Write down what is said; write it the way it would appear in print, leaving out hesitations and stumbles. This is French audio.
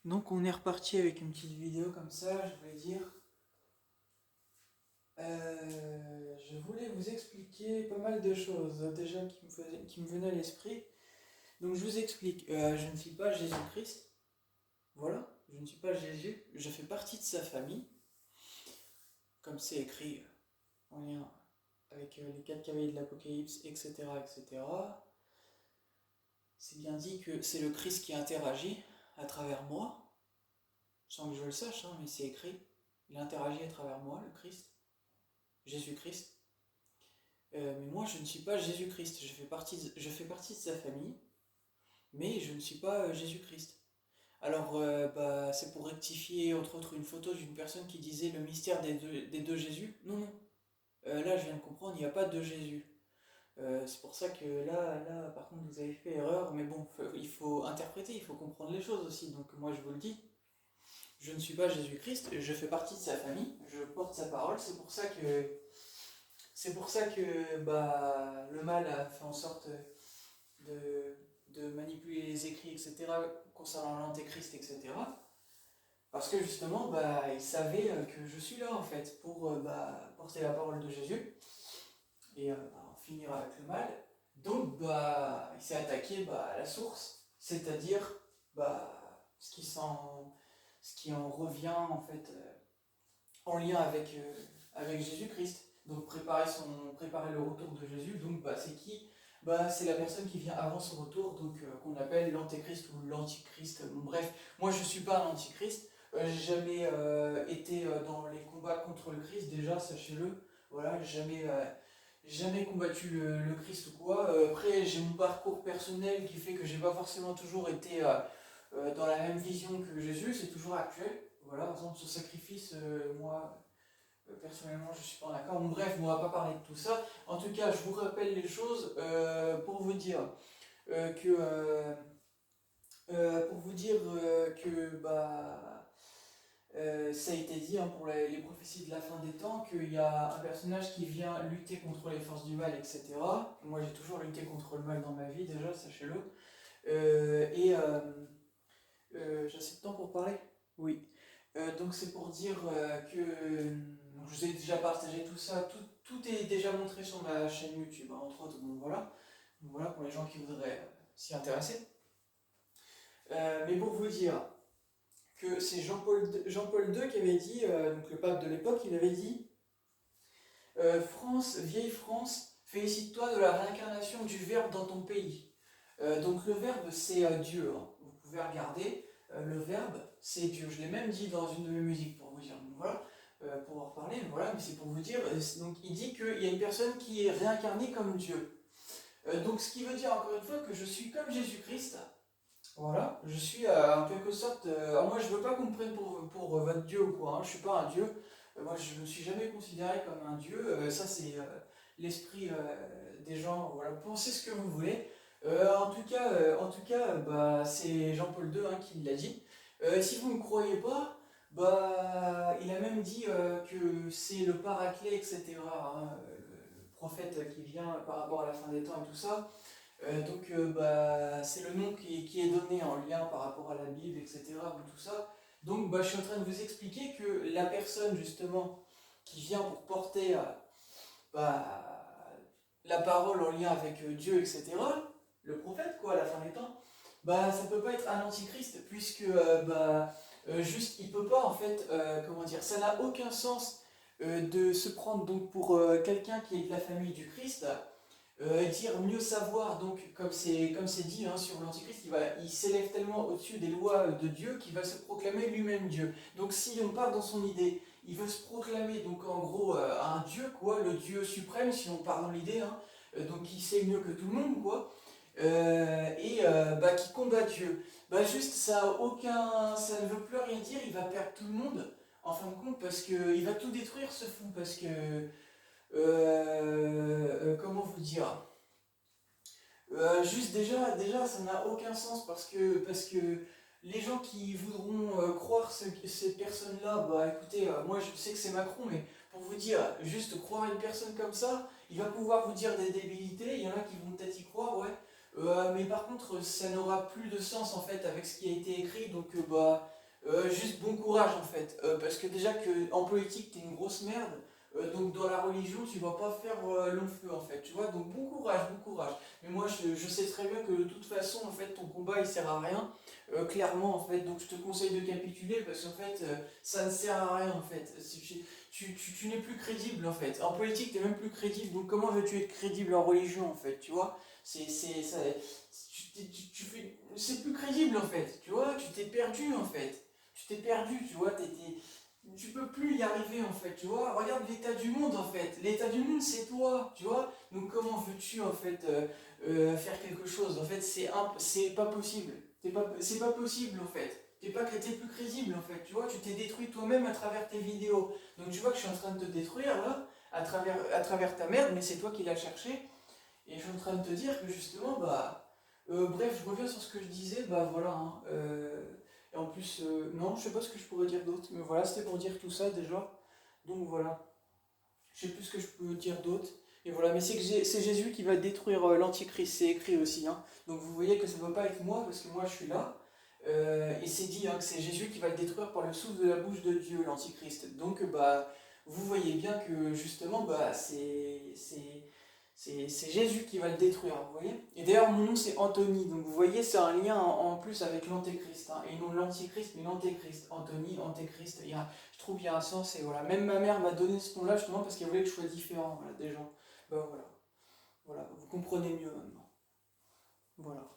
Donc on est reparti avec une petite vidéo comme ça, je voulais dire. Je voulais vous expliquer pas mal de choses déjà qui me venaient à l'esprit. Donc je vous explique, je ne suis pas Jésus-Christ, voilà, je ne suis pas Jésus, je fais partie de sa famille, comme c'est écrit en lien avec les quatre cavaliers de l'Apocalypse, etc., etc. C'est bien dit que c'est le Christ qui interagit à travers moi, sans que je le sache, hein, mais c'est écrit. Il interagit à travers moi, le Christ, Jésus-Christ. Mais moi, je ne suis pas Jésus-Christ. Je fais partie de sa famille, mais je ne suis pas Jésus-Christ. Alors, c'est pour rectifier, entre autres, une photo d'une personne qui disait le mystère des deux Jésus. Non, non. Là, je viens de comprendre, il n'y a pas deux Jésus. C'est pour ça que là, par contre, vous avez fait erreur. Mais bon, il faut interpréter, il faut comprendre les choses aussi. Donc, moi, je vous le dis. Je ne suis pas Jésus-Christ, je fais partie de sa famille, je porte sa parole. C'est pour ça que le mal a fait en sorte de manipuler les écrits, etc., concernant l'antéchrist, etc. Parce que justement, il savait que je suis là, en fait, pour porter la parole de Jésus et en finir avec le mal. Donc, il s'est attaqué à la source, c'est-à-dire ce qui en revient, en fait, en lien avec Jésus-Christ. Donc préparer le retour de Jésus, donc c'est qui? C'est la personne qui vient avant son retour, donc qu'on appelle l'antéchrist ou l'antichrist. Bon, bref, moi je suis pas un antichrist, j'ai jamais été dans les combats contre le Christ, déjà, sachez-le. Voilà, j'ai jamais combattu le Christ ou quoi. Après, j'ai mon parcours personnel qui fait que j'ai pas forcément toujours été dans la même vision que Jésus, c'est toujours actuel. Voilà, par exemple, ce sacrifice, moi, personnellement, je suis pas d'accord. Bon, bref, on va pas parler de tout ça. En tout cas, je vous rappelle les choses pour vous dire que ça a été dit, hein, pour les prophéties de la fin des temps, qu'il y a un personnage qui vient lutter contre les forces du mal, etc. Moi, j'ai toujours lutté contre le mal dans ma vie, déjà, sachez-le. J'ai assez de temps pour parler? Oui. Donc c'est pour dire que je vous ai déjà partagé tout ça, tout est déjà montré sur ma chaîne YouTube, hein, entre autres. Bon, voilà. Donc, voilà pour les gens qui voudraient s'y intéresser. Mais pour vous dire que c'est Jean-Paul II qui avait dit, donc le pape de l'époque, il avait dit France, vieille France, félicite-toi de la réincarnation du Verbe dans ton pays. Donc le Verbe, c'est Dieu, hein. Vous pouvez regarder, le Verbe, c'est Dieu. Je l'ai même dit dans une de mes musiques pour vous dire. Donc voilà, pour en reparler, voilà, mais c'est pour vous dire. Donc il dit qu'il y a une personne qui est réincarnée comme Dieu. Donc ce qui veut dire encore une fois que je suis comme Jésus-Christ. Voilà, je suis en quelque sorte. Alors moi je veux pas qu'on me prenne pour votre Dieu ou quoi, hein. Je suis pas un Dieu. Moi je me suis jamais considéré comme un Dieu. Ça c'est l'esprit des gens. Voilà, pensez ce que vous voulez. En tout cas, c'est Jean-Paul II, hein, qui l'a dit. Si vous ne me croyez pas, il a même dit que c'est le paraclet, etc., hein, le prophète qui vient par rapport à la fin des temps et tout ça. C'est le nom qui est donné en lien par rapport à la Bible, etc., ou tout ça. Donc je suis en train de vous expliquer que la personne justement qui vient pour porter la parole en lien avec Dieu, etc., le prophète, quoi, à la fin des temps, ça peut pas être un antichrist, puisque juste, il peut pas, en fait, comment dire, ça n'a aucun sens de se prendre donc pour quelqu'un qui est de la famille du Christ, dire mieux savoir, donc comme c'est dit, hein, sur l'antichrist, il s'élève tellement au-dessus des lois de Dieu qu'il va se proclamer lui-même Dieu. Donc si on part dans son idée, il veut se proclamer donc en gros un Dieu, quoi, le Dieu suprême, si on part dans l'idée, hein, donc qui sait mieux que tout le monde, quoi, qui combat Dieu. Juste ça ne veut plus rien dire, il va perdre tout le monde en fin de compte, parce qu'il va tout détruire, ce fou, parce que comment vous dire, juste déjà, ça n'a aucun sens, parce que les gens qui voudront croire cette personne-là, écoutez, moi je sais que c'est Macron, mais pour vous dire, juste croire une personne comme ça, il va pouvoir vous dire des débilités, il y en a qui vont peut-être y croire, ouais. Mais par contre, ça n'aura plus de sens en fait avec ce qui a été écrit, donc juste bon courage en fait. Parce que déjà que en politique, t'es une grosse merde, donc dans la religion, tu vas pas faire long feu en fait, tu vois. Donc bon courage, bon courage. Mais moi, je sais très bien que de toute façon, en fait, ton combat il sert à rien, clairement en fait. Donc je te conseille de capituler parce qu'en fait, ça ne sert à rien en fait. Tu n'es plus crédible en fait. En politique, tu n'es même plus crédible. Donc comment veux-tu être crédible en religion en fait, tu vois? Ça, c'est plus crédible en fait, tu vois? Tu t'es perdu en fait. Tu t'es perdu, tu vois? Tu peux plus y arriver en fait, tu vois? Regarde l'état du monde en fait. L'état du monde, c'est toi, tu vois? Donc comment veux-tu en fait faire quelque chose? En fait, c'est pas possible. C'est pas possible en fait. T'es plus crédible en fait, tu vois, tu t'es détruit toi-même à travers tes vidéos. Donc tu vois que je suis en train de te détruire là, à travers ta merde, mais c'est toi qui l'as cherché. Et je suis en train de te dire que justement, bref, je reviens sur ce que je disais, bah voilà. Hein, et en plus, non, je sais pas ce que je pourrais dire d'autre, mais voilà, c'était pour dire tout ça déjà. Donc voilà, je sais plus ce que je peux dire d'autre. Et voilà, mais c'est Jésus qui va détruire l'Antichrist, c'est écrit aussi. Hein. Donc vous voyez que ça ne va pas être moi, parce que moi je suis là. Et c'est dit hein, que c'est Jésus qui va le détruire par le souffle de la bouche de Dieu, l'Antichrist. Donc vous voyez bien que justement, c'est Jésus qui va le détruire, vous voyez. Et d'ailleurs, mon nom c'est Anthony, donc vous voyez, c'est un lien en plus avec l'Antéchrist. Hein. Et non l'Antichrist, mais l'Antéchrist. Anthony, Antéchrist, je trouve qu'il y a un sens, et voilà. Même ma mère m'a donné ce nom-là justement parce qu'elle voulait que je sois différent voilà, des gens. Ben voilà, voilà, vous comprenez mieux maintenant. Voilà.